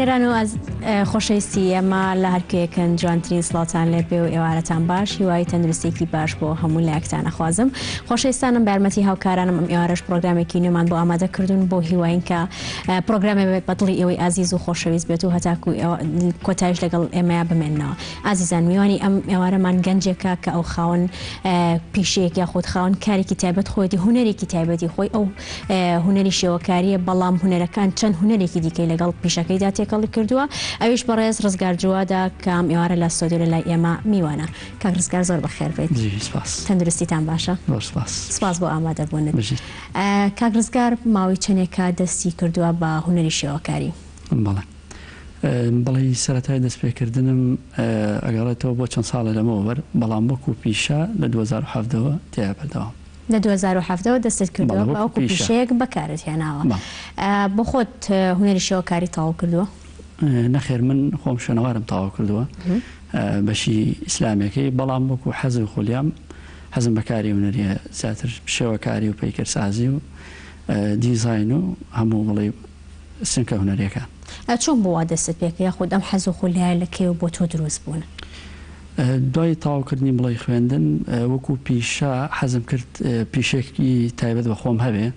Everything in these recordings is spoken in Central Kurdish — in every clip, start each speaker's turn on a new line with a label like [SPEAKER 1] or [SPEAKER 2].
[SPEAKER 1] بینەران و خۆشەویستی ئێمە لە هەرکوێکن جوانترین سڵاتان لێ بێ و ئێوارەتان باش هیوای تەندروستێکی باش بۆ هەموو لایەکتان ئەخوازم. خۆشەویستانم بە یارمەتی هاوکارانم ئەم ئێوارەش پرۆگرامێکی نوێمان بۆ ئامادەکردوون بۆ هیواین کە پرۆگرامێ بێت بە دڵی ئێوەی ئازیز و خۆشەویست بێت و هەتاکو کۆتایش لەگەڵ ئێمەیە بمێننەوە. ئازیزان میوانی ئەم ئێوارەمان گەنجێکە کە ئەو خاوەن پیشەیەک یاخود خاوەن کارێکی تایبەت خۆیەتی هونەرێکی تایبەتی خۆی ئەو هونەری شێوەکاریە بەڵام هونەرەکان چەند هونەرێکی دیکەی لەگەڵ پیشەکەیدا تێکەڵی کردووە. ئەویش بەڕێز ڕزگار جووادا کە ئەم ئێوارە لە ستۆدیۆ لە لای ئێمە میوانە. کاک ڕزگار زۆر بەخێر بێت. تەندروستیتان باشە؟ سپاس بۆ ئامادەبوونت. کاک ڕزگار ماوەی چەندێکە دەستی کردووە بە هونەری شێوەکاری؟
[SPEAKER 2] بەڵێ سەرەتای دەستپێکردنم ئەگەڕێتەوە بۆ چەند ساڵە لەمەوەبەر بەڵام وەکو پیشە لە 2007ەوە تیا بەردەوام.
[SPEAKER 1] لە 2007ەوە دەستت کردووە باوکو پیشەیەک بەکارت هێناوە. بۆ خۆت هونەری شێوەکاری تاوا کردووە؟
[SPEAKER 2] نەخێر من خۆم شوێنەوارم تاوا کردووە بەشی ئیسلامەکەی بەڵام وەکو حەزم خۆلیام حەزم بەکاری هونەریە زیاتر شێوەکاری و پەیکەرسازی و دیزاین و هەموو بڵێ سنکە هونەریەکان.
[SPEAKER 1] چۆن بۆ وا دەستت پێکە یاخود ئەم حەز و خۆلیایە لەکەوە بۆ تۆ دروست بوون؟
[SPEAKER 2] دوای تاواکردنی بڵێ خوێندن وەکو پیشە حەزم کرد پیشێکی تایبەت بە خۆم هەبێ.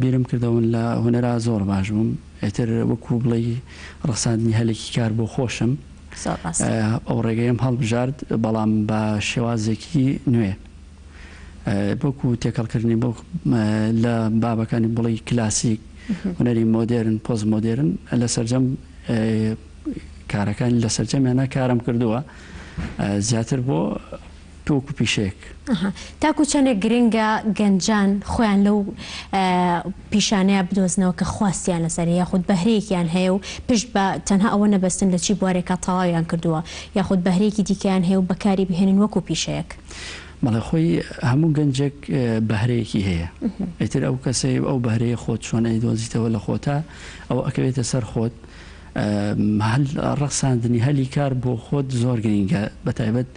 [SPEAKER 2] بیرم کردەوە لە هونەرا زۆر باش بووم ئێتر وەکو بڵێ ڕەساندنی هەلێکی کار بۆ خۆشم ئەو ڕێگەیم هەڵبژارد بەڵام بە شێوازێکی نوێ بۆکو تێکەڵکردنی بۆ لە بابەکانی بڵێ کلاسیک هونەری مۆدێرن پۆز مۆدێرن لە سەرجەم کارەکانی لە سەرجەمیانە کارم کردووە زیاتر بۆ تۆکو پیشێک.
[SPEAKER 1] تاکو چەندێک گرنگە گەنجان خۆیان لەو پیشانەیە بدۆزنەوە کە خواستیان لەسەر یاخود بەهرەیەکیان هەیە و پشت بە تەنها ئەوە نەبەستن لە چی بوارێکە تەواویان کردووە یاخود بەهرەیەکی دیکەیان هەیە و بەکاری بهێنن وەکو پیشەیەک.
[SPEAKER 2] بەڵێ خۆی هەموو گەنجێک بەهرەیەکی هەیە ئیتر ئەو کەسەی ئەو بەهرەیە خۆت چۆن ئەیدۆزیتەوە لە خۆتە ئەو ئەکەوێتە سەر خۆت ڕەخساندنی هەلی کار بۆ خۆت زۆر گرنگە بەتایبەت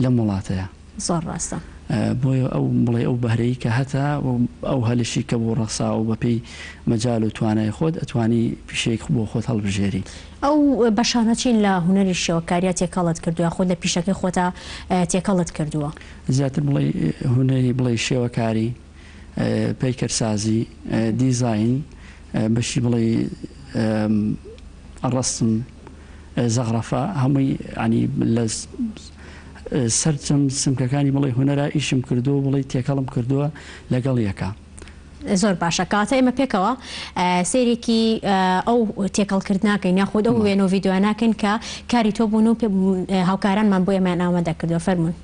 [SPEAKER 2] لە وڵاتەیە.
[SPEAKER 1] زۆر ڕاستە.
[SPEAKER 2] بۆیە ئەو بڵێ ئەو بەهرەیە کە هەتا ئەو هەلشی کە بۆ ڕەخسا و بەپێی مەجال و توانای خۆت ئەتوانی پیشەیەک بۆ خۆت هەڵبژێری.
[SPEAKER 1] ئەو بەشانە چین لە هونەری شێوەکاریە تێکەڵت کردووە خۆت لە پیشەکەی خۆتە تێکەڵت کردووە؟
[SPEAKER 2] زیاتر بڵێ هونەری بڵێ شێوەکاری پەیکەرسازی دیزاین بەشی بڵێ ڕەسم زەغرەفە هەمووی ینی لە سەرچەم سمکەکانی بڵێ هونەرە ئیشم کردووە بڵێ تێکەڵم کردووە لەگەڵ یەکە.
[SPEAKER 1] زۆر باشە کاتە ئێمە پێکەوە سێرێکی ئەو تێکەڵکردناکەین یاخود ئەو وێنە و ڤیدیۆ ناکەین کە کاری تۆ بوون و هاوکارانمان بۆ ئێمە ئامادە کردووە. فەرموون.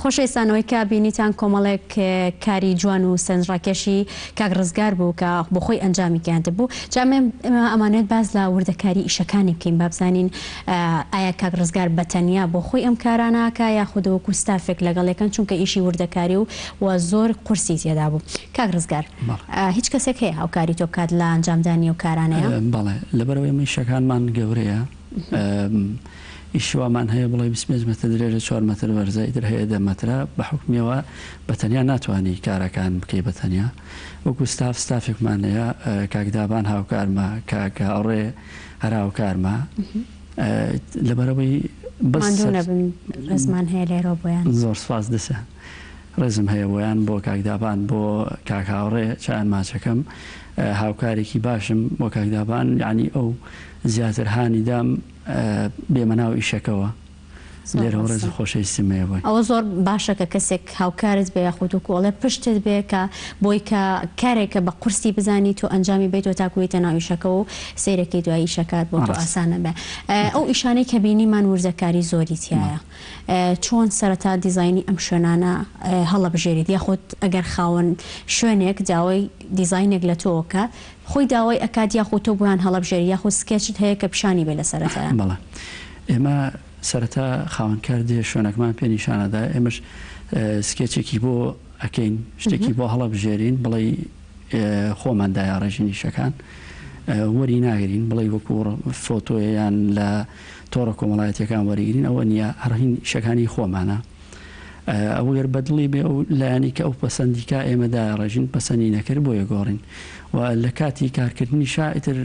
[SPEAKER 1] خۆشەویستانەوەی کە بینیتان کۆمەڵێک کاری جوان و سەرنجڕاکێشی کاک ڕزگار بوو کە بۆ خۆی ئەنجامی گەیاندە بوو. جامێ ئەمانێت باز لە وردەکاری ئیشەکانی بکەین با بزانین ئایا کاک ڕزگار بەتەنیا بۆ خۆی ئەم کاراناکە یاخودەوەکو ستافێک لەگەڵێکن چونکە ئیشی وردەکاری و زۆر قورسی تێدا بوو. کاک ڕزگار هیچ کەسێک هەیە هاوکاری تۆ بکات لە ئەنجامدانی و کارانەیە؟
[SPEAKER 2] بەڵێ لەبەرەوەی ئیشەکانمان گەورەیە. ئیشوامان هەیە بڵێ 25 مەتر درێژە 4 مەتر بەرزە ئیتر هەیە 10 مەترە بە حکمیەوە بەتەنیا ناتوانانی کارەکان بکەی بەتەنیا وەکو ستافێکمان هەیە کاکدابان هاوکارمە کاکە ئەوڕێ هەر هاوکارمە لەبەرەوەی
[SPEAKER 1] ڕزمان هەیە لێرە بۆیان
[SPEAKER 2] زۆر سواز دەسە ڕێزم هەیە بۆیان بۆ کاکدابان بۆ کاکاوڕێ چیان ماچەکەم هاوکارێکی باشم بۆ کاکدابان یعنی ئەو زیاتر هانی دام بێمەناو ئیشەکەەوە لێرە ڕێز خۆشەویستیمەیە بووی
[SPEAKER 1] ئەوە زۆر باشە کە کەسێک هاوکارت بێ یاخود و کۆڵێ پشتت بێ کە بۆی کە کارێکە بە قورسی بزانی تۆ ئەنجامی بیت و تاکویتە ناو ئیشەکە و سیرەکەی دوای ئیشەکات بۆ تۆ ئاسانە بێ. ئەو ئیشانەی کە بینیمان وردەکاری زۆری تایە چۆن سەرەتا دیزایانی ئەم شوێنانە هەڵەبژێریت یاخود ئەگەر خاوەن شوێنێک داوای دیزاینێک لە تۆکە خۆی داوای ئەکات یاخود تۆ بۆیان هەڵەبژێری یاخود سکێچت هەیە کە پیشانی بێ لە سەرەتایە؟
[SPEAKER 2] بەڵێ ئێمە سەرەتا خاوەنکار دێ شوێنەکەمان پێ نیشانەدا ئێمەش سکێچێکی بۆ ئەکەین شتێکی بۆ هەڵەبژێرین بڵێ خۆمان دایا ڕێژینی شەکان وەری ناگرین بڵێ وەکو فۆتۆیان لە تۆڕە کۆمەڵایەتیەکان وەریگرین ئەوە نییە هەرهین شەکانی خۆمانە ئەو گەر بەدڵی بێ ئەو لایانی کە ئەو پەسەندیکە ئێمەدا ڕێژین پەسەندی نەکرد بۆ یەگۆڕین و لە کاتی کارکردنی شائتر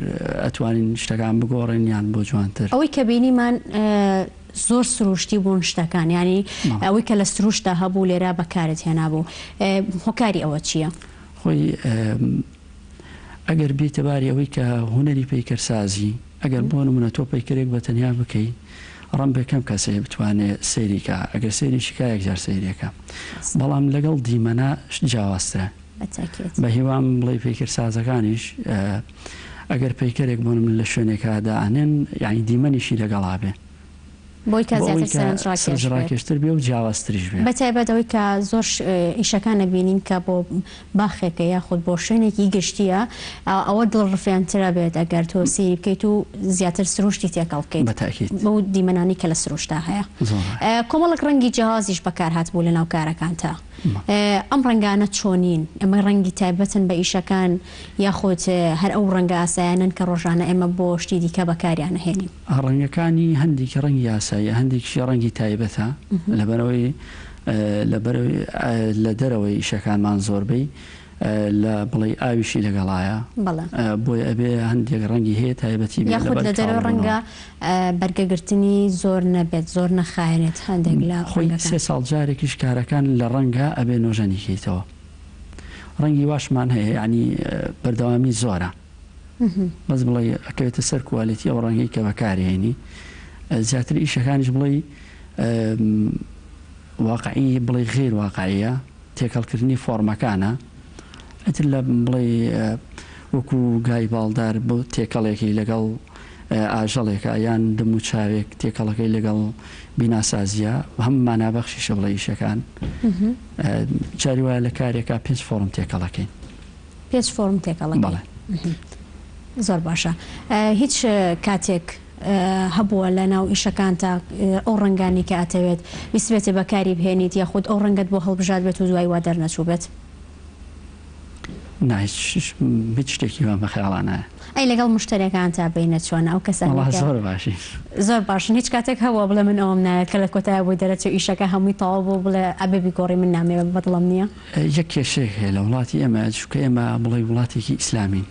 [SPEAKER 2] ئەتوانین شتەکان بگۆڕین یان بۆ جوانتر.
[SPEAKER 1] ئەوەی کە بینیمان زۆر سروشتی بوون شتەکان ینی ئەوەی کە لە سروشتا هەبوو لێرا بەکارت هێنابوو هۆکاری ئەوە چییە؟
[SPEAKER 2] خۆی ئەگەر بیتەباری ئەوەی کە هوەری پەیکەرسازی ئەگەر بۆ نمونە تۆ پەیکەرێک بەتەنیا بکەی ڕەم بەکەم کەسێ بتوانێت سەیریکە ئەگەر سەیریشیکە یەکجار سەیرەکە بەڵام لەگەڵ دیمەنا جیاوازترە بە هیوام بڵێ پەیکەرسازەکانیش ئەگەر پەیکەرێک بۆ من لە شوێنێکە دائنێن یعنی دیمەنیشی لەگەڵا بێ
[SPEAKER 1] بۆی کە زیاتر
[SPEAKER 2] سەرنجڕاکێشتر بێ و جیاوازتریش بێ
[SPEAKER 1] بەتایبەتەوەی کە زۆر ئیشەکانە بینین کە بۆ باخێکە یاخود بۆ شوێنێکی گشتیە ئەوە دڵڕفیانترە بێت ئەگەر تۆ سیری بکەیت و زیاتر سروشتی تێکەڵ بکەیت بۆ دیمەنانی کە لە سروشتا هەیە. کۆمەڵک ڕەنگی جیاوازیش بەکار هاتبوو لە ناو کارەکانتە ئەم ڕەنگانە چۆنین ئەمە ڕەنگی تایبەتن بە ئیشەکان یاخود هەر ئەو ڕەنگە ئاسایانن کە ڕۆژانە ئێمە بۆ شتی دیکە بەکاریان هێنین؟
[SPEAKER 2] ڕەنگەکانی هەندێکی ڕەنگی یاساییە هەندێکشی ڕەنگی تایبەتە لەبەرەوەی لە دەرەوەی ئیشەکانمان زۆربەی لە بڵێ ئاویشی لەگەڵایە بۆی ئەبێ هەندێک ڕەنگی هەیە تایبەتی
[SPEAKER 1] یاخود لە دەرەوە ڕەنگە بەرگەگرتنی زۆر نەبێت زۆر نەخایێت هەندێک لە
[SPEAKER 2] خۆی 3 ساڵ جارێکیش کارەکان لە ڕەنگە ئەبێ نۆژەنیکەیتەوە ڕەنگی واشمان هەیە ینی بەردەوامی زۆرە بەس بڵێ ئەکەوێتە سەر کوالیتی ئەو ڕەنگەی کە بەکارهێنی زیاتر ئیشەکانیش بڵێ واقعی بڵێ غیر واقعیە تێکەڵکردنی فۆرمەکانە ئەتر لە بڵێ وەکو گای باڵدار بۆ تێکەڵێکی لەگەڵ ئاژەڵێکە یان دم و چاوێک تێکەڵەکەی لەگەڵ بیناسازیە هەم مانابەخشیشە بڵێ ئیشەکان جاری وایە لە کارێکە 5 فۆرم تێکەڵەکەین
[SPEAKER 1] 5 فۆرم تێکەڵەکەڵێ زۆر باشە. هیچ کاتێک هەبووە لە ناو ئیشەکانتە ئەو ڕەنگانی کە ئەتەوێت ویسبێتە بەکاری بهێنیت یاخود ئەو ڕەنگەت بۆ هەڵبژات بێت و دوای وا دەرنەچوو بێت؟
[SPEAKER 2] هیچ شتێکی وان بە خەیاڵانە
[SPEAKER 1] ئەی لەگەڵ مشتەرەکان تا بینە چۆنە ئەو کەسە
[SPEAKER 2] زۆر باشی
[SPEAKER 1] زۆر باشن هیچ کاتێک هەوە بڵێ من ئەوم نایەت کە لە کۆتای بۆی دەرەچێت ئیشەکە هەمووی تەواو بۆ بڵێ ئەبێ بیگۆڕی من نامێ بەدڵم نییە؟
[SPEAKER 2] یەک کێشەیەک هەیە لە وڵاتی ئێمە چونکە ئێمە بڵێ وڵاتێکی ئیسلامین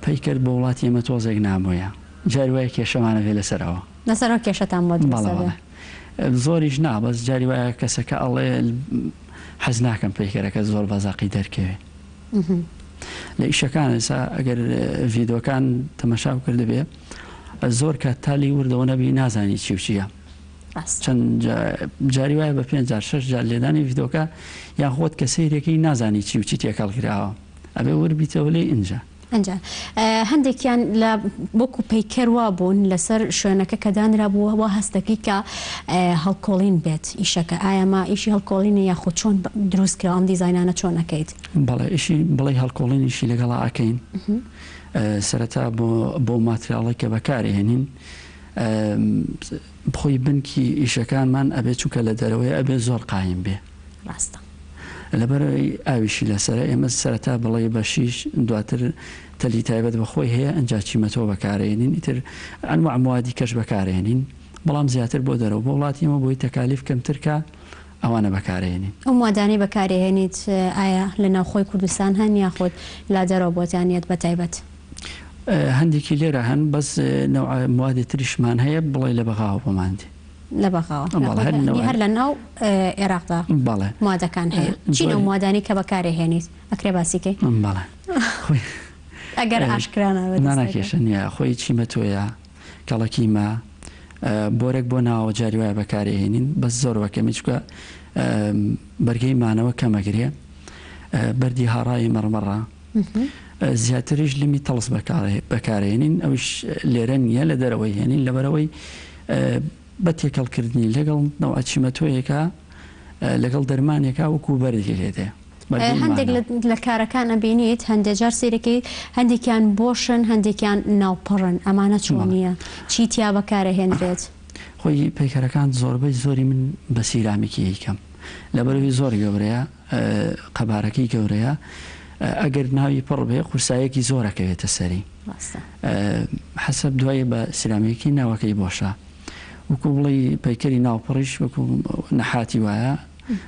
[SPEAKER 2] پەیکرد بۆ وڵاتی ئێمە تۆزێک نامۆیە جاری وایە کێشەمانە بێ لەسەرەوە
[SPEAKER 1] لەسەرەوە کێشەتان بۆ
[SPEAKER 2] زۆریش نابەس جاری وایە کەسەکە ئەڵێ حەز ناکەم پەیکەرەکە زۆر بەزاقی دەرکەوێ لە ئیشەکان ئەگەر ڤیدۆکان تەمەشا کرد بێ زۆر کات تالی وردەوە نەبی نازانی چی و چییە چەند جاری وایە بە 5 جار 6 جار لێدانی ڤیدۆکە یان خۆت کە سەیرێکی نازانی چی و چی تێکەڵ کراوە ئەبێ وەربیتەوە لێ ئینجا
[SPEAKER 1] ئەنجا هەندێکیان لە وەکو پەیکەر وا بوون لەسەر شوێنەکە کە دانرا بووە وا هەستەکەی کە هەڵکۆڵین بێت ئیشەکە ئایاما ئیشی هەڵکۆڵینە یاخود چۆن دروستکرا ئەم دیزاینانە چۆن نەکەیت
[SPEAKER 2] بەڵێ ئیشی بڵێ هەڵکۆڵینیشی لەگەڵا ئەکەین سەرەتا بۆ ماتریاڵی کە بەکارهێنین بخۆی بنکی ئیشەکانمان ئەبێ چووکە لە دەرەوەی ئەبێ زۆر قایم بێ
[SPEAKER 1] ڕاستە
[SPEAKER 2] لەبەرەوەی ئاویشی لەسەر ئێمە سەرەتا بڵێ بە شیش دواتر تەلی تایبەت بەخۆی هەیە ئەنجا چیمەتەوە بەکارهێنین ئیتر ئەنواع موادی کەش بەکارهێنین بەڵام زیاتر بۆ دەرەوە بۆ وڵاتی ئێمە بۆی تەکالیف کەمترکە ئەوانە بەکارهێنین
[SPEAKER 1] ئەو موادانی بەکارهێنیت ئایا لە ناوخۆی کوردستان هەن یاخود لا دەرەوە بۆتانیەت بە تایبەت
[SPEAKER 2] هەندێکی لێرە هەن بەس موادی تریشمان هەیە بڵێ لە بەغاوە بۆماندی
[SPEAKER 1] لە بەغاوە هەر لە ناو عێراقدا موادەکان هەیە چین ئەو موادانی کە بەکارهێنیت ئەکرێ باسیکەی
[SPEAKER 2] بەڵێ
[SPEAKER 1] ئەگەر
[SPEAKER 2] ئاشکرانەکێشە نیە خۆی چیمەتۆیە کەڵەکیمە بۆرێک بۆ ناوە جاری وایە بەکارهێنین بەس زۆر وەکەمی چکە بەرگەی مانەوە کەمەگرێ بەردی هاڕایی مەڕمەڕە زیاتریش لمی تەڵس بەکارهێنین ئەوش لێرە نییە لە دەرەوەی هێنین لەبەرەوەی بە تێکەڵکردنی لەگەڵ نەوە چیمەتۆیەکە لەگەڵ دەرمانێکە وەکو بەردی لێدێ
[SPEAKER 1] هەندێک لە کارەکان ئەبینیت هەندێک جار سیرەکەی هەندێکیان بۆشن هەندێکیان ناوپەڕن ئەمانە چۆن نییە چیتیا بەکارەهێنرێت
[SPEAKER 2] خۆی پەیکەرەکان زۆربەی زۆری من بە سیرامێکی یکەم لەبەرەوەی زۆر گەورەیە قەبارەکەی گەورەیە ئەگەر ناوی پڕ بێ قورسایەکی زۆرەکەوێتە سەری حەسەب دوایە بە سیرامێکی ناوەکەی بۆشە وەکو بڵێ پەیکەری ناوپڕیش وەکو نەحاتی وایە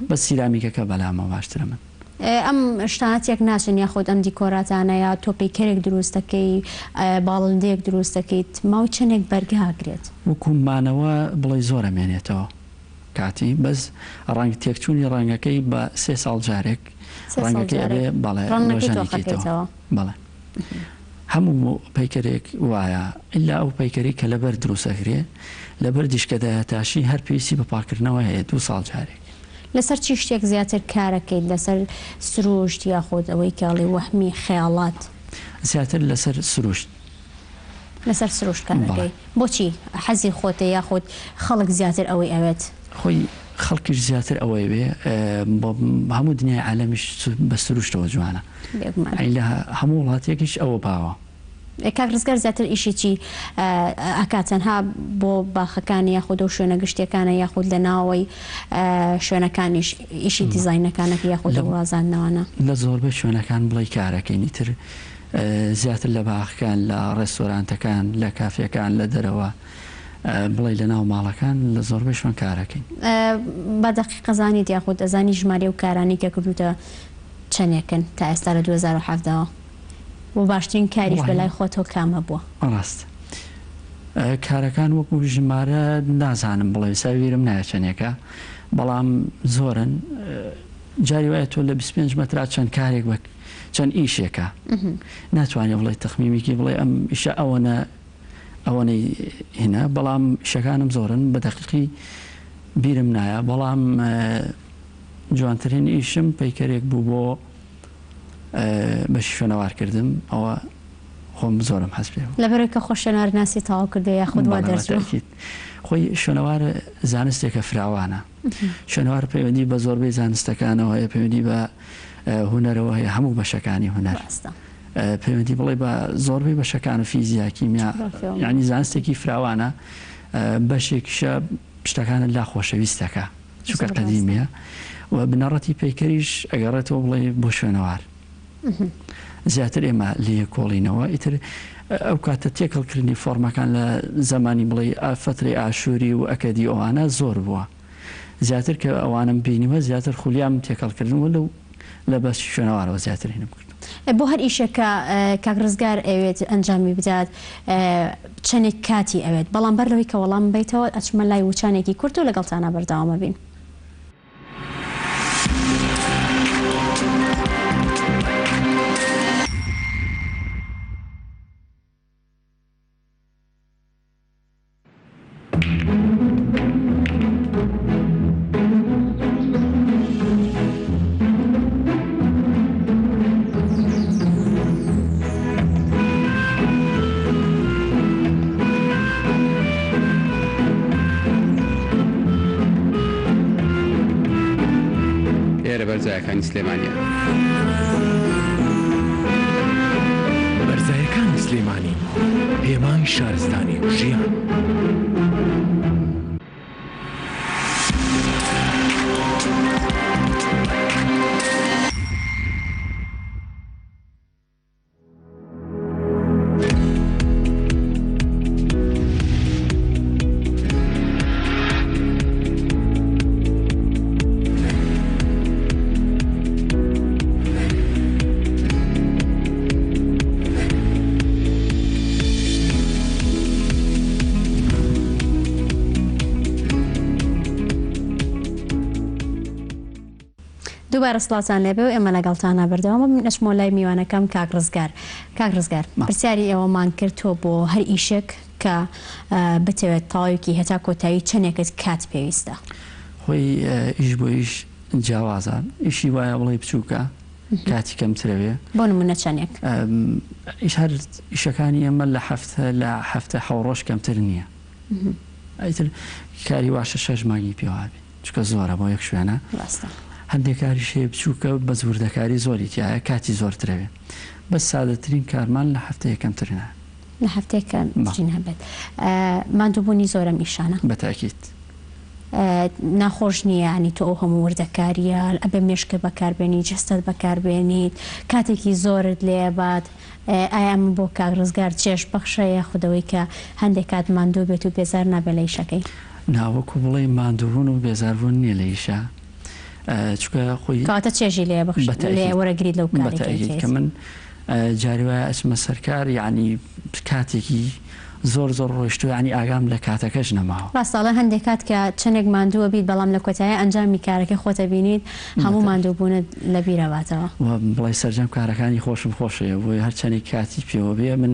[SPEAKER 2] بە سیرامیکەکە بەلامە باشترە من
[SPEAKER 1] ئەم شتانەتێک ناچن یاخۆت ئەم دیکۆراتانەیە تۆ پەیکەرێک دروستەکەی باڵندەیەک دروستەکەیت ماوەی چەندێک بەرگهاگرێت
[SPEAKER 2] وەکومانەوە بڵێ زۆر ئەمێنێتەوە کاتی بەس ڕەنگ تێکچوونی ڕەنگەکەی بە 3 ساڵ جارێک ڕەنگەکەی ئەبێ بەڵێ بەڵێ هەموو پەیکەرێک وایە ئللا ئەو پەیکەری کە لەبەر دروستەکرێ لەبەر دیشکەدایە تاشی هەر پێویستی بە پاکردنەوە هەیە 2 ساڵ جارێک
[SPEAKER 1] لەسەر چی شتێک زیاتر کارەکەیت لەسەر سروشت یاخۆت ئەوەی کاڵی وەهمی خەیاڵات
[SPEAKER 2] زیاتر لەسەر سروشت
[SPEAKER 1] لەسەر سروشت کارەکەی بۆچی حەزی خۆتە یاخۆت خەڵک زیاتر ئەوەی ئەوێت
[SPEAKER 2] خۆی خەڵکیش زیاتر ئەوەی بێ هەموو دنیای عالەمیش بە سروشتەوە جوانە لە هەموو وڵاتێکیش ئەوە باوە
[SPEAKER 1] کاک ڕزگار زیاتر ئیشی چی ئەکاتەنها بۆ باخەکانی یاخود و شوێنە گشتیەکانە یاخود لە ناوەی شوێنەکانیش ئیشی دیزاینەکانەکە یاخود لە وازاندنەوەنە
[SPEAKER 2] لە زۆربەی شوێنەکان بڵێ کارەکەینی تر زیاتر لە باخەکان لە ڕێستۆرانتەکان لە کافیەکان لە دەرەوە بڵێ لە ناو ماڵەکان لە زۆربەی شوێن کارەکەین
[SPEAKER 1] بە دەقیقە زانیت یاخود ئەزانی ژمارە و کارانی کە کردوتە چەندێکن تا ئێستا لە 2017ەوە بۆ باشترین کاریش بەلای خۆتەوە کامە بووە
[SPEAKER 2] ڕاست کارەکان وەکو ژمارە نازانم بڵێ ساویرم نایە چەندێکە بەڵام زۆرن جاری وایە تۆ لە 25 مەترا چەند کارێک بە چەند ئیشێکە ناتوانێت بڵێ تەخمیمێکی بڵێ ئەم ئیشە ئەوەنەی هێنا بەڵام شەکانم زۆرن بە دەقیقی بیرم نایە بەڵام جوانترین ئیشم پەیکەرێک بوو بۆ بەشی شوێنەوارکردم ئەوە خۆم زۆرم حەز پێ
[SPEAKER 1] لەبەرەوەی کە خۆشەنار ناسی تاوا کردە یاخود وا دەرچوو
[SPEAKER 2] خۆی شوێنەوار زانستێکە فراوانە شوێنەوار پەیوەندی بە زۆربەی زانستەکانەوە هەیە پەیوەندی بە هونەرەوە هەیە هەموو بەشەکانی هونەر پەیوەندی بڵێ بە زۆربەی بەشەکان و فیزیا کیمیا یعنی زانستێکی فراوانە بەشێکیشە شتەکانە لا خۆشەویستەکە چونکە قەدیمیە و بنەڕەتی پەیکەریش ئەگەڕێتەوە بڵێ بۆ شوێنەوار زیاتر ئێمە لێ کۆڵینەوە ئیتر ئەو کاتە تێکەڵکردنی فۆرمەکان لە زمانی بڵێ فترەی ئاشووری و ئەکەدی ئەوانە زۆر بووە زیاتر کە ئەوانم بینیوە زیاتر خولیام تێکەڵکردنەوە لە بەس شوێنەوارەوە زیاتر هێنم کرد
[SPEAKER 1] بۆ هەر ئیشێکە کاک ڕزگار ئەوێت ئەنجامی بدات چەندێک کاتی ئەوێت بەڵام بەر لەوەی کە وەڵام بیتەوە ئەچمە لای وچانێکی کورت و لەگەڵتانە بەردەوامە بین
[SPEAKER 3] بەرزایەکانی سلێمانیە.
[SPEAKER 4] بەرزایەکانی سلێمانی پێمای شارستانی ژیان.
[SPEAKER 1] دووبارە سڵاتان لێبێ و ئێمە لەگەڵتانە بەردەوامە نەچمۆ لای میوانەکەم کاک ڕزگار پرسیاری ئێوەمان کردووە بۆ هەر ئیشێک کە بتەوێت تاوایەکی هەتا کۆتایی چەندێکت کات پێویستە.
[SPEAKER 2] خۆی ئیش بۆ ئیش جیاوازان ئیشی وایە بڵێ بچووکە کاتی کەمترەوێ
[SPEAKER 1] بۆ نمونە چەندێک
[SPEAKER 2] هەر ئیشەکانی ئێمە لە هەفتە حەوڕۆژ کەمتر نییە. ئەیتر کاری واشە 6 مانگی پێوابێ چکە زۆرە بۆ یەک شوێنە هەندێک کاری شێ بچووکە بە زوردەکاری زۆری تایە کاتی زۆرترەوێ بەس سادەترین کارمان لە هەفتەیە کەمترینە
[SPEAKER 1] لە هەفتێکە هەبێت. ماندووبوونی زۆرم ئیشانە
[SPEAKER 2] بەتاکیت
[SPEAKER 1] ناخۆش نییە ینی تۆ ئەو هەموو وردەکاریە ئەبێ مێشکە بەکاربێنی جستت بەکاربێنیت کاتێکی زۆرت لێبات. ئایا ئەمە بۆ کاک ڕزگار چێش بەخشەیە خودەوەی کە هەندێک کات ماندوو بێت و بێزار نابێت لە ئیشەکەی
[SPEAKER 2] ناوەکو بڵێ ماندووبوون و بێزاربوون نییە لە ئیشە چکە خۆی
[SPEAKER 1] کاتە چێژی لێ لێ وەرەگریت لەو
[SPEAKER 2] کە من جاری وایە ئەچمە سەرکار یعنی کاتێکی زۆر ڕۆیشتو ینی ئاگام لە کاتەکەش نەماوە
[SPEAKER 1] ڕاستاڵە هەندێک کات کە چەندێک ماندووە بیت بەڵام لە کۆتایی ئەنجامی کارەکە خۆتە بینیت هەموو ماندووبوونت لە بیرەواتەوە
[SPEAKER 2] بڵی سەررجەم کارەکانی خۆشم خۆشەیە بۆی هەر چەندێک کاتی پێوە بێ من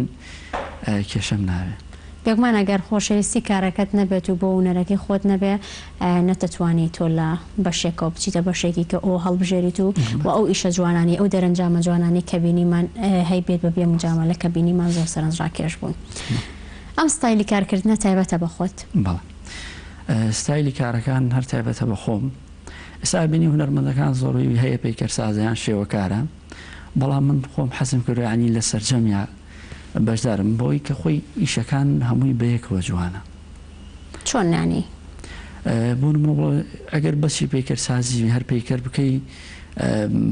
[SPEAKER 2] کێشەم ناوێت
[SPEAKER 1] بێگومان ئەگەر خۆشەویستی کارەکەت نەبێت و بۆ هونەرەکەی خۆت نەبێ نەتەتوانی تۆ لە بەشێکەوە بچیتە بەشێکی کە ئەو هەڵبژێریت و ئەو ئیشە جوانانی ئەو دەرەنجامە جوانانی کە بینیمان هەی بێت بە بێ مجامە لە کە بینیمان زۆر سەرنجڕاکێش بوون. ئەم ستایلی کارکردنە تایبەتە بە خۆت؟
[SPEAKER 2] بەڵێ ستایلی کارەکان هەر تایبەتە بە خۆم. ئێستا بینی هونەرمەندەکان زۆڕووی هەیە پەیکەرسازیان شێوەکارە بەڵام من خۆم حەزم کرد ینی لە سەرجەمیە بەشدارم بۆی کە خۆی ئیشەکان هەمووی بەیەکەوە جوانە.
[SPEAKER 1] چۆن نانی؟
[SPEAKER 2] بۆ نمونە ئەگەر بەسی پەیکەرسازی هەر پەیکەر بکەی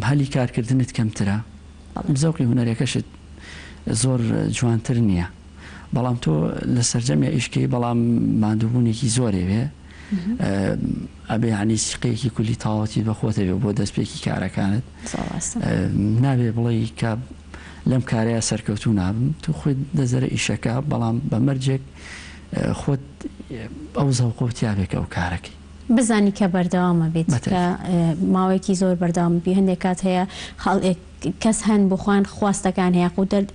[SPEAKER 2] هەلی کارکردنت کەمترە زەوقی هونەرەکەشت زۆر جوانتر نییە بەڵام تۆ لە سەرجەمیە ئیشکەی بەڵام ماندووبوونێکی زۆرێوێ ئەبێ عنی سیقەیەکی کولی تاوەتی بەخۆتەوێ بۆ دەستپێکی کارەکانت نابێ بڵێ کە لەم کارەیە سەرکەوتو نابم تو خۆی دەزەرە ئیشەکە بەڵام بەمەرجێک خۆت ئەو زەوقۆتیابێکە ئەو کارەکەی
[SPEAKER 1] بزانی کە بەردەوامە بێت کە ماوەیەکی زۆر بەردەوام بی هەندێک کات هەیە کەس هەن بخواان خواستەکان هەیە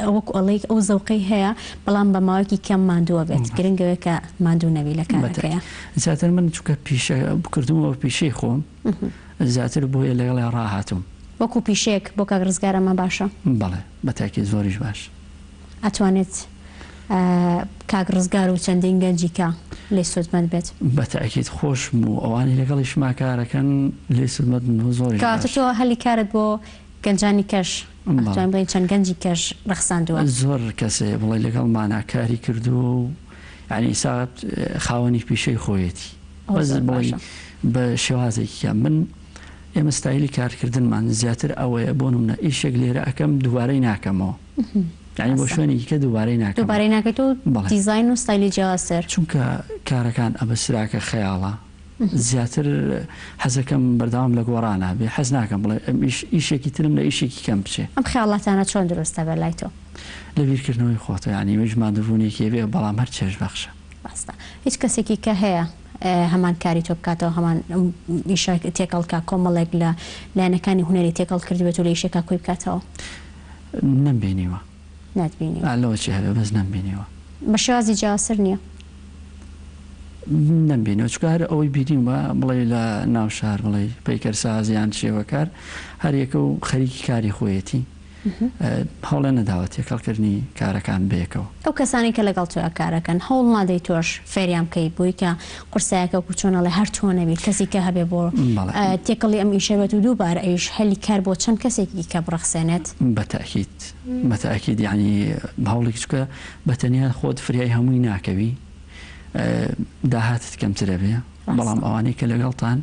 [SPEAKER 1] ئەوەک ئەڵێک ئەو زەوقەی هەیە بەڵام بە ماوەیەکی کەم ماندووە بێت گرنگەوەی کە ماندوو نەبی لە کارەکەیە.
[SPEAKER 2] زیاتر من چووکە پیشە بکردمەوە پیشەی خۆم زیاتر بۆیە لەگەڵی ڕاهاتوم
[SPEAKER 1] وەکو پیشەیەک بۆ کاک ڕزگار ئەمە باشە؟
[SPEAKER 2] بەڵێ بەتاکیت زۆریش باش.
[SPEAKER 1] ئەتوانێت کاک ڕزگار و چەندین گەنجیکە لێ سودمەند بێت؟
[SPEAKER 2] بەتاکیت خۆشم و ئەوانی لەگەڵی شماکارەکەن لێ سودمەند و زۆری
[SPEAKER 1] کاتە تۆ هەلی کارت بۆ گەنجانی کەش توانین بڵێن چەند گەنجی کەش ڕەخساندووە؟
[SPEAKER 2] زۆر کەسێ بڵێ لەگەڵمانە کاری کردو و یعنی ساعت خاوەنی پیشەی خۆیەتی بە شێوازێکی من ئێمە ستایلی کارکردنمان زیاتر ئەوەیە بۆ نمونە ئیشێک لێرە ئەەکەم دووبارەی ناکەمەوە یعنی بۆ شوێنێکی کە دووبارەی
[SPEAKER 1] ناکەیت و دیزاین و ستایلی جیاسەر
[SPEAKER 2] چونکە کارەکان ئەبە سراکە خەیاڵە زیاتر حەزەکەم بەردەوام لە گۆڕانە بێ حەز ناکەم بڵێ ئیشێکی ترم لە ئیشێکی کەم بچێ.
[SPEAKER 1] ئەم خەیاڵاتانە چۆن دروستە بەر لای تۆ؟
[SPEAKER 2] لە بیرکردنەوەی خۆتە ینی مژماندووبوونێکی بێ بەڵام هەر چێژ بەخشە.
[SPEAKER 1] بەستە هیچ کەسێکی کە هەیە هەمان کاری تۆ بکاتەوە هەمان تێکەڵکە کۆمەڵێک لە لایەنەکانی هونەری تێکەڵ کردوێت و لە ئیشێکا کۆی بکاتەوە؟
[SPEAKER 2] نەمبینیوە.
[SPEAKER 1] ناتبینی
[SPEAKER 2] لەوە چی هەبێ بەس نەمبینیوە.
[SPEAKER 1] بە شێوازی جیاسەر نییە؟
[SPEAKER 2] نەمبینەوە چکار ئەوەی بینیوە بڵێ لە ناو شار بڵێ پەیکەرسازیان شێوەکار هەر یەکە و خەریکی کاری خۆیەتی هەوڵە نەداوە تێکەڵکردنی کارەکان بێکەوە.
[SPEAKER 1] ئەو کەسانی کە لەگەڵ تۆ کارەکەن هەوڵ نادەی تۆش فێریان بکەی بووی کە قورسایەکە کوچۆنەڵێ هەر تۆ نەبیت کەسی کە هەبێ بۆ تێکەڵی ئەم ئیشەبێت و دووبار ئەویش هەلی کار بۆ چەند کەسێکی کە بڕەخسێنێت؟
[SPEAKER 2] بەتەئکید یعنی هەوڵێک چکە بەتەنیا خۆت فریای هەمووی ناکەوی داهاتت کەمترە بێ بەڵام ئەوانەی کە لەگەڵتان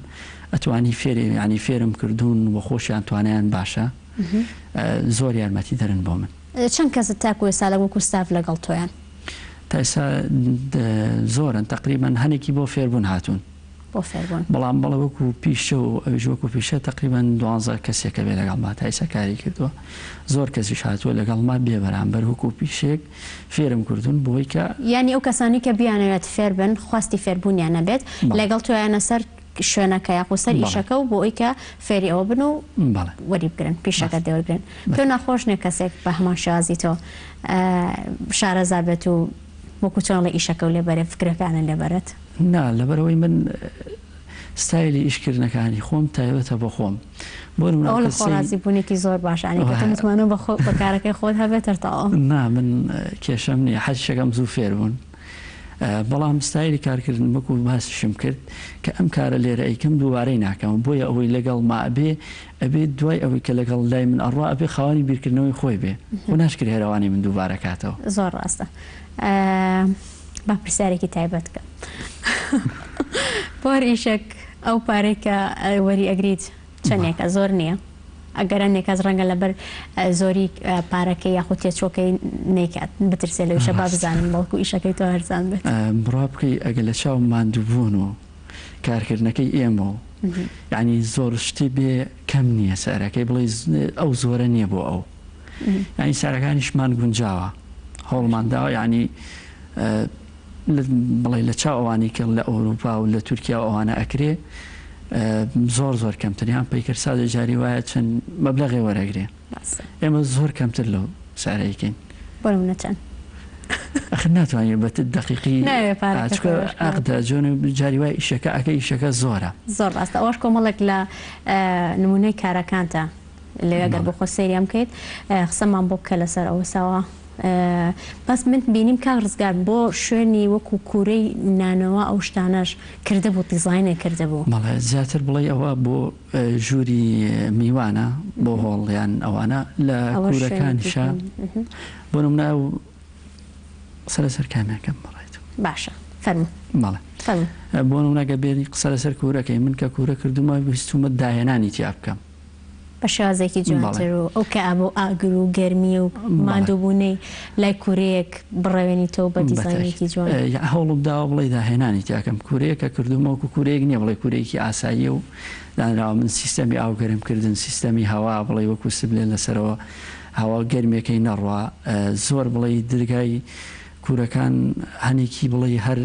[SPEAKER 2] ئەتوانی فێری ینی فێرم کردوون و خۆشیان توانیان باشە زۆر یارمەتی دەرن بۆ من.
[SPEAKER 1] چەند کەست تاکو ێستا لە وەکو ستاف لەگەڵ تۆیان؟
[SPEAKER 2] تا ئێستا زۆرن تقریبا هەنێکی بۆ فێربوون هاتوون
[SPEAKER 1] بۆ فێربوون
[SPEAKER 2] بەڵام بەڵێ وەکو پیشە و ئەویش وەکو پیشە تقریبا 12 کەسێکە بێ لەگەڵما تا ئێستا کاری کردووە زۆر کەسیش هاتووە لەگەڵما بێ بەرامبەر وەکو پیشێک فێرم کردوون بۆی کە
[SPEAKER 1] ینی ئەو کەسانی کە بیانەوێت فێر بن خواستی فێربوونیان نەبێت لەگەڵ تۆیانە سەر شوێنەکە یاخو سەر ئیشەکە و بۆ ئەوی کە فێری ئەوە بن و وەری بگرن پیشەکە دێوەرگرن. تۆ ناخۆش نیە کەسێک بە هەمان شازی تۆ شارەزار بێت و وەکو چۆن لە ئیشەکە و لێبەرێ فکرەکانە لێبەرێت؟
[SPEAKER 2] نا لەبەرەوەی من ستایلی ئیشکردنەکانی خۆم تایبەتە بۆ خۆم
[SPEAKER 1] ئەو لە خۆڕازی بوونێکی زۆر باشانی کە متمانە بە کارەکەی خۆت هەبێتەر تاوە.
[SPEAKER 2] نا من کێشەم نییە حەجشەکەم زوو فێر بوون بەڵام ستایلی کارکردن وەکو باسیشم کرد کە ئەم کارە لێرە ئەیکەم دووبارەی ناکەم بۆیە ئەوەی لەگەڵ ما ئەبێ دوای ئەوەی کە لەگەڵ لای من ئەڕوا ئەبێ خاوەنی بیرکردنەوەی خۆی بێ و ناشکرد هێرەوانی من دووبارە کاتەوە.
[SPEAKER 1] زۆر ڕاستە. با پرسیارێکی تایبەت کە بۆ ئیشێک ئەو پارەی کە وەری ئەگریت چەندێکە زۆر نییە ئەگەرە نێکەس ڕەنگە لەبەر زۆری پارەکەی یاخود تێچۆکەی نەیکات بترسێ لە ویشە با بزانم بەڵکو ئیشەکەی تۆ هەرزان بێت
[SPEAKER 2] بڕا بکەی ئەگە لە چاو ماندووبوون و کارکردنەکەی ئێمە و یعنی زۆر شتی بێ کەم نییە سەرەکەی بڵێ ئەو زۆرە نییە بۆ ئەو ینی سەرەکانیشمان گونجاوە هەوڵمان داوە ینی بڵێ لە چاو ئەوانی کە لە ئەوروپا و لە تورکیا ئەوانە ئەکرێ زۆر زۆر کەمتریان پەیکرد سادە جاری وایە چەند مەبلەغی وەرەگرێ ئێمە زۆر کەمتر لەو سارەیەکەین
[SPEAKER 1] بۆ منە چەند
[SPEAKER 2] ئەخر ناتوانێت بە دقیقی ئاقدا جۆن جاری وای ئیشەکە ئەکە ئیشەکە زۆرە
[SPEAKER 1] زۆر ڕاستە ئەوەش کۆمەڵێک لە نمونەی کارەکانتە لەگەر بۆ خۆ سەیریان بکەیت قسەمان بۆ بکە لەسەر ئەوە ساوە بەس من بینیم کاک ڕزگار بۆ شوێنی وەکو کوورەی نانەوە ئەو شتانەش کرده بوو دیزاینێ کرده بوو
[SPEAKER 2] بەڵێ زیاتر بڵێ ئەوە بۆ ژووری میوانە بۆ هۆڵیان ئەوانە لە کوورەکانیشە بۆ نمونە ئەو سەرەسەر کامیەکەم بڕێت
[SPEAKER 1] باشە فەرموو
[SPEAKER 2] بەڵێ بۆ نمونەگە بێنی قسە لەسەر کوورەکەی من کە کوورە کردومە ویستومە داهێنانی تیا بکەم
[SPEAKER 1] بە شێوازێکی جوانتر و ئەو کە ئابۆ ئاگر و گەرمی و مادووبوونەی لای کوورەیەک بڕەوێنیتەوە بە دیزاینێکی جوان
[SPEAKER 2] هەوڵم داوە بڵێ داهێنانی تیاکەم کوورەیەکە کردومەوەکو کوورەیەک نییە بڵێ کوورەیەکی ئاساییە و دانراوە من سیستەمی ئاوگەرمکردن سیستەمی هەوا بڵێ وەکو سبلێ لەسەرەوە هەوا گەرمەکەی نەڕوا زۆر بڵێ دەرگای کوورەکان هەنێکی بڵێ هەر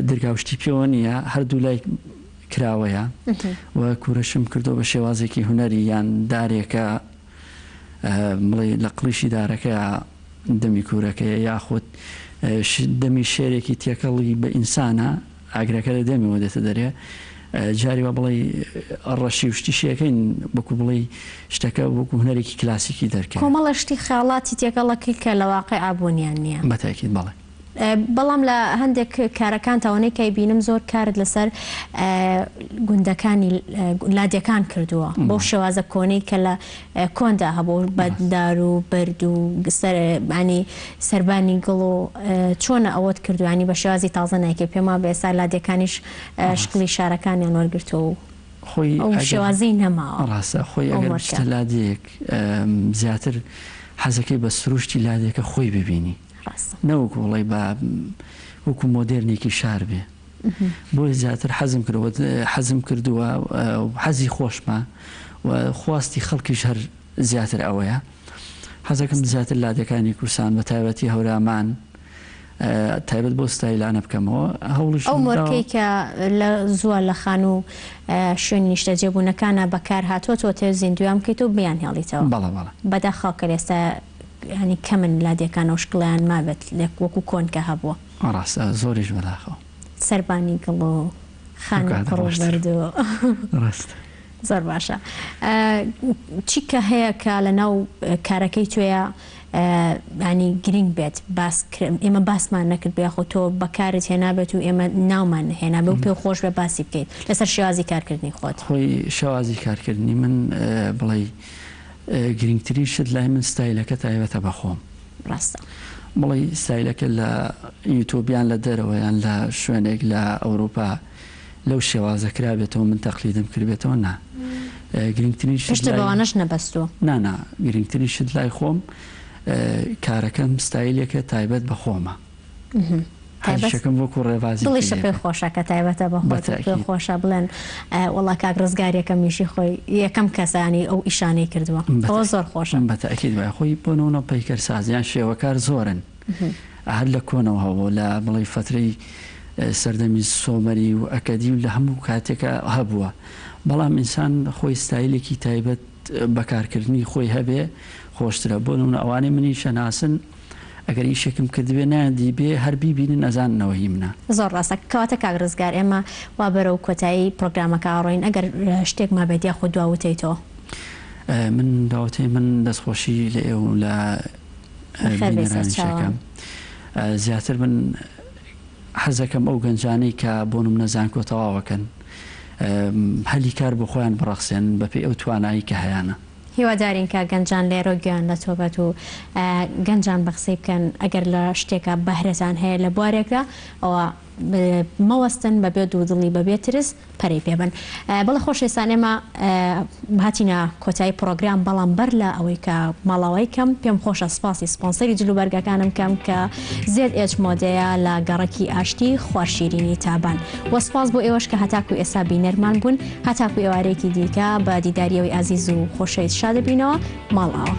[SPEAKER 2] دەرگاوشتی پێوە نییە هەردوو لای کراوەیە و کوورەشم کردو بە شێوازێکی هوەری یان دارێکە بڵێ لە قلیشی دارەکە دەمی کوورەکەیە یاخود دەمی شێرێکی تێکەڵی بە ئینسانە ئاگرەکە لە دەمیەوە دێتە دەرێ جاریوە بڵێ ڕەشی وشتی شیەکەین بەکو بڵێ شتەکە وەکو هوەرێکی کلاسیکی دەرکە
[SPEAKER 1] کۆمەڵە شتی خاڵاتی تێکەڵەکەی کە لە واقع ئابوونیان نییە
[SPEAKER 2] بەتاکید بەڵێ
[SPEAKER 1] بەڵام لە هەندێک کارەکان تاوانەی کای بینم زۆر کارت لەسەر گوندەکانی لادیەکان کردووە بۆ شێوازە کۆنەی کە لە کۆندا هەبوو بەدار و بەرد و ینی سەربانی گڵ و چۆنە ئەوەت کردوانی بە شێوازی تازە نایکە پێما بە ئێستا لادیەکانیش شکلی شارەکانیان وەرگرتووە و
[SPEAKER 2] خۆی
[SPEAKER 1] ئەو شێوازی نەماوە
[SPEAKER 2] ڕاستە خۆی ئەگەر شتە لادیەک زیاتر حەزەکەی بە سروشتی لادیەکە خۆی ببینی نەوەکو وڵی بە وەکو مۆدرنێکی شار بێ بۆی زیاتر حەزم کردووە حەزی خۆشمە و خواستی خەڵکیش هەر زیاتر ئەوەیە حەزەکەم زیاتر لادەکانی کورسان بە تایبەتی هەورامان تایبەت بۆ ستایلانە بکەمەوە هەوڵش
[SPEAKER 1] ئەو مۆرکەی کە لە زووە لە خان و شوێنی نیشتە جێبوونەکانە بەکار هاتووە تۆ تێ زیندویان بکەیت و بیان هێڵیتەوە بەداخەڵکە ئێستا ینی کەمن لادیەکان و شکڵیان مابێت لێک وەکو کۆن کە هەبووە
[SPEAKER 2] ڕاستە زۆریش بەداخەوە
[SPEAKER 1] سەربانی گڵ و خانە پڕ و بەرد و زۆر باشە چیکە هەیە کە لە ناو کارەکەی توێە ینی گرنگ بێت ئێمە باسمان نەکرد بێخۆ تۆ بەکارت هێنابێت و ئێمە ناومان هێنابێ و پێ خۆش بێ باسی بکەیت لەسەر شێوازی کارکردنی خۆت
[SPEAKER 2] خۆی شێوازی کارکردنی من بڵێ گرنگترین شت لای من ستایلەکە تایبەتە بەخۆم
[SPEAKER 1] ڕاستە
[SPEAKER 2] بڵێ ستایلەکە لە یوتۆبیان لە دەرەوەیان لە شوێنێک لە ئەوروپا لەو شێوازە کرابێتەوە من تەقلیدم کردبێتەوە نا گرنگترین
[SPEAKER 1] شت بەوانەش نەبەستووە
[SPEAKER 2] نانا گرنگترین شت لای خۆم کارەکەم ستایلێکە تایبەت بە خۆمە هەرشەکەم وەکو ڕێوازی
[SPEAKER 1] دڵیشە پێ خۆشە کە تایبەتە بە خۆت پێ خۆشە بڵێن وەڵا کاک ڕزگارێکە میشی خۆی یەکەم کەسانی ئەو ئیشانەی کردووە ئەوە زۆر خۆشە
[SPEAKER 2] بەتەکید وای خۆی بۆنەوە پەیکەرسازیان شێوەکار زۆرن هەر لە کۆنەوە هەبوو لە بڵێ فترەی سەردەمی سۆمەری و ئەکەدی و لە هەموو کاتێکە هەبووە بەڵام ئینسان خۆی ستایلێکی تایبەت بەکارکردنی خۆی هەبێ خۆشترە بۆ نمونە ئەوانەی منی شەناسن ئەگەر ئیشێکم کردبێ نایەندی بێ هەر بیبینن نەزاننەوە هی منە
[SPEAKER 1] زۆر ڕاستە کەواتە کاک ڕزگار ئێمە وا بەرەو کۆتایی پرۆگرامەکە ئاڕۆین ئەگەر شتێک ما بێت یاخۆ دواوتەیتەوە
[SPEAKER 2] من داوتەی من دەستخۆشی لە ئێوە لە بینەرانیشەکەم زیاتر من حەزەکەم ئەو گەنجانەی کە بۆنم نەزان کۆتەواوەکەن هەلی کار بۆ خۆیان بڕەخسێن بەپێی ئەو توانایی کە هەیەە
[SPEAKER 1] هیوادارین کە گەنجان لێرە گویان لە تۆبەت و گەنجان بە قسەی بکەن ئەگەر لە شتێکە بەهرەتان هەیە لە بوارێکە ئەوە مەوەستن بەبێ دوودڵی بەبێ ترس پەرەی پێبن بەڵە خۆشێستان ئێمە هاتیە کۆتایی پرۆگرام بەڵام بەر لە ئەوەی کە ماڵاوی کەم پێم خۆشە سپاسی سپۆنسەری جلوبەرگەکانم کەم کە ZH مۆدەیە لە گەڕەکی ئاشتی خوارشیرینی تابان وەسپاس بۆ ئێوەش کە هەتاکو ئێستا بینەرمان بوون هەتاکو ئێوارێکی دیکە بە دیداریەوەی ئازیز و خۆشەویست شادەبینەوە ماڵاوە.